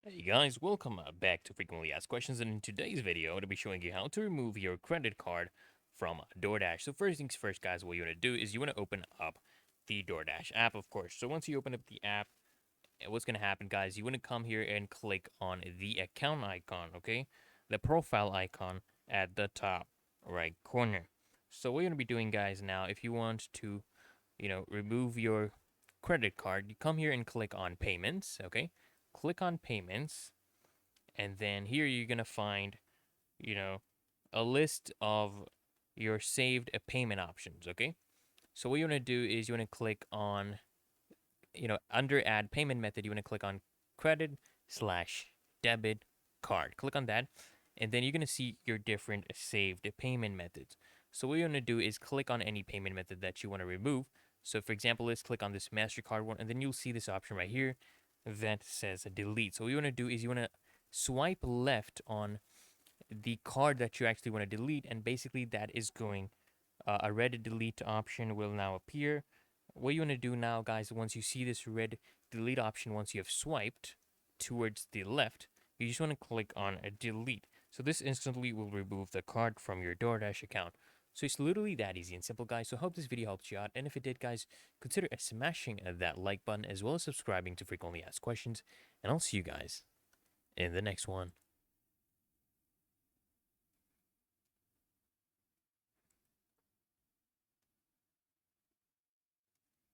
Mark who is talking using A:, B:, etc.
A: Hey guys, welcome back to Frequently Asked Questions, and in today's video, I'm going to be showing you how to remove your credit card from Doordash. So first things first, guys, what you want to do is you want to open up the Doordash app, of course. So once you open up the app, what's going to happen, guys, you want to come here and click on the account icon, okay? The profile icon at the top right corner. So what you're going to be doing, guys, now, if you want to, remove your credit card, you come here and click on payments, okay? Click on payments, and then here you're gonna find, you know, a list of your saved payment options, okay? So what you want to do is you want to click on, under add payment method, you want to click on credit slash debit card. Click on that, and then you're going to see your different saved payment methods. So what you want to do is click on any payment method that you want to remove. So for example, let's click on this MasterCard one, and then you'll see this option right here that says delete. So what you want to do is you want to swipe left on the card that you actually want to delete, and basically that is going, a red delete option will now appear. What you want to do now, guys, once you see this red delete option, once you have swiped towards the left, you just want to click on a delete. So this instantly will remove the card from your DoorDash account. So it's literally that easy and simple, guys. So I hope this video helped you out. And if it did, guys, consider smashing that like button as well as subscribing to Frequently Asked Questions. And I'll see you guys in the next one.